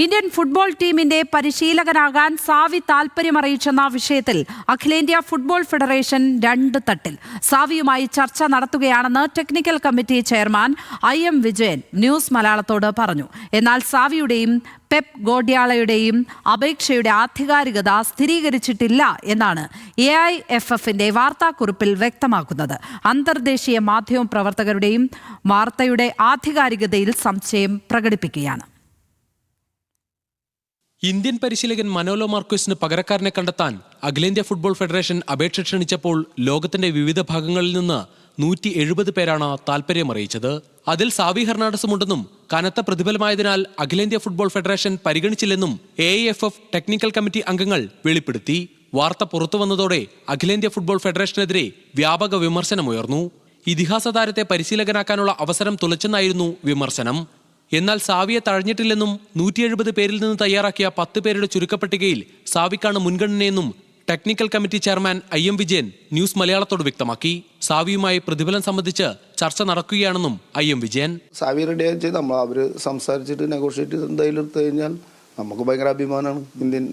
Indian football ടീമിന്റെ പരിശീലകനാകാൻ Xavi താൽപര്യമറിയിച്ചെന്ന വിഷയത്തിൽ അഖിലേന്ത്യാ ഫുട്ബോൾ ഫെഡറേഷൻ രണ്ട് തട്ടിൽ. സാവിയുമായി ചർച്ച നടത്തുകയാണെന്ന് technical committee chairman IM Vijayan news മലയാളത്തോട് പറഞ്ഞു. എന്നാൽ സാവിയുടെയും പെപ് ഗോർഡിയോളയുടെയും അപേക്ഷയുടെ ആധികാരികത സ്ഥിരീകരിച്ചിട്ടില്ല എന്നാണ് AIFFന്റെ വാർത്താക്കുറിപ്പിൽ വ്യക്തമാക്കുന്നത്. അന്തർദേശീയ മാധ്യമ പ്രവർത്തകരുടെയും വാർത്തയുടെ ആധികാരികതയിൽ സംശയം പ്രകടിപ്പിക്കുകയാണ്. ഇന്ത്യൻ പരിശീലകൻ മനോലോ മാർക്വസിന് പകരക്കാരനെ കണ്ടെത്താൻ അഖിലേന്ത്യാ ഫുട്ബോൾ ഫെഡറേഷൻ അപേക്ഷ ക്ഷണിച്ചപ്പോൾ ലോകത്തിന്റെ വിവിധ ഭാഗങ്ങളിൽ നിന്ന് 170 പേരാണ് താൽപര്യമറിയിച്ചത്. അതിൽ സാവി ഹെർണാണ്ടസും ഉണ്ടെന്നും കനത്ത പ്രതിഫലമായതിനാൽ അഖിലേന്ത്യാ ഫുട്ബോൾ ഫെഡറേഷൻ പരിഗണിച്ചില്ലെന്നും AIFF ടെക്നിക്കൽ കമ്മിറ്റി അംഗങ്ങൾ വെളിപ്പെടുത്തി. വാർത്ത പുറത്തുവന്നതോടെ അഖിലേന്ത്യാ ഫുട്ബോൾ ഫെഡറേഷനെതിരെ വ്യാപക വിമർശനമുയർന്നു. ഇതിഹാസ താരത്തെ പരിശീലകനാക്കാനുള്ള അവസരം തുലച്ചെന്നായിരുന്നു വിമർശനം. എന്നാൽ സാവിയെ തഴഞ്ഞിട്ടില്ലെന്നും 170 പേരിൽ നിന്ന് തയ്യാറാക്കിയ 10 പേരുടെ ചുരുക്കപ്പട്ടികയിൽ സാവിക്കാണ് മുൻഗണനയെന്നും technical committee chairman IM Vijayan news മലയാളത്തോട് വ്യക്തമാക്കി. സാവിയുമായി പ്രതിഫലം സംബന്ധിച്ച് ചർച്ച നടക്കുകയാണെന്നും IM വിജയൻ. സാവി റെഡിയായി ചെയ്ത് അവർ സംസാരിച്ചിട്ട് നെഗോഷിയേറ്റ് എന്തായാലും എടുത്തു കഴിഞ്ഞാൽ നമുക്ക് ഭയങ്കര അഭിമാനമാണ്. ഇന്ത്യൻ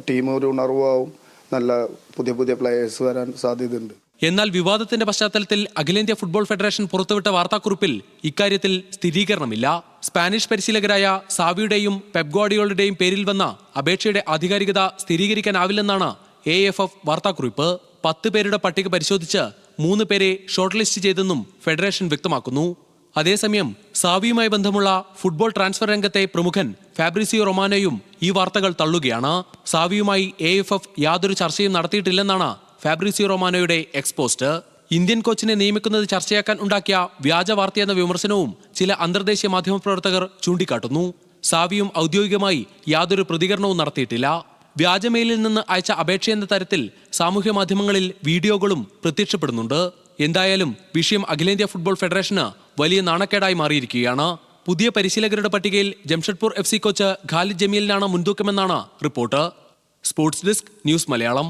ടീം ഒരു ഉണർവാവും, നല്ല പുതിയ പുതിയ പ്ലേയേഴ്സ് വരാൻ സാധ്യതയുണ്ട്. എന്നാൽ വിവാദത്തിന്റെ പശ്ചാത്തലത്തിൽ അഖിലേന്ത്യാ ഫുട്ബോൾ ഫെഡറേഷൻ പുറത്തുവിട്ട വാർത്താക്കുറിപ്പിൽ ഇക്കാര്യത്തിൽ സ്ഥിരീകരണമില്ല. സ്പാനിഷ് പരിശീലകരായ സാവിയുടെയും പെപ് ഗോർഡിയോളയുടെയും പേരിൽ വന്ന അപേക്ഷയുടെ ആധികാരികത സ്ഥിരീകരിക്കാനാവില്ലെന്നാണ് AIFF വാർത്താക്കുറിപ്പ്. 10 പേരുടെ പട്ടിക പരിശോധിച്ച് 3 പേരെ ഷോർട്ട് ലിസ്റ്റ് ചെയ്തെന്നും ഫെഡറേഷൻ വ്യക്തമാക്കുന്നു. അതേസമയം സാവിയുമായി ബന്ധമുള്ള ഫുട്ബോൾ ട്രാൻസ്ഫർ രംഗത്തെ പ്രമുഖൻ ഫാബ്രിസിയോ റൊമാനോയും ഈ വാർത്തകൾ തള്ളുകയാണ്. സാവിയുമായി AIFF യാതൊരു ചർച്ചയും നടത്തിയിട്ടില്ലെന്നാണ് ഫാബ്രിസിയോ റൊമാനോയുടെ എക്സ്പോസ്റ്റ്. ഇന്ത്യൻ കോച്ചിനെ നിയമിക്കുന്നത് ചർച്ചയാക്കാൻ ഉണ്ടാക്കിയ വ്യാജ വാർത്തയെന്ന വിമർശനവും ചില അന്തർദേശീയ മാധ്യമപ്രവർത്തകർ ചൂണ്ടിക്കാട്ടുന്നു. സാവിയും ഔദ്യോഗികമായി യാതൊരു പ്രതികരണവും നടത്തിയിട്ടില്ല. വ്യാജമെയിലിൽ നിന്ന് അയച്ച അപേക്ഷയെന്ന തരത്തിൽ സാമൂഹ്യ മാധ്യമങ്ങളിൽ വീഡിയോകളും പ്രത്യക്ഷപ്പെടുന്നുണ്ട്. എന്തായാലും വിഷയം അഖിലേന്ത്യാ ഫുട്ബോൾ ഫെഡറേഷന് വലിയ നാണക്കേടായി മാറിയിരിക്കുകയാണ്. പുതിയ പരിശീലകരുടെ പട്ടികയിൽ ജംഷഡ്പൂർ FC കോച്ച് ഖാലിദ് ജമീലിനാണ് മുൻതൂക്കമെന്നാണ് report. Sports desk news Malayalam.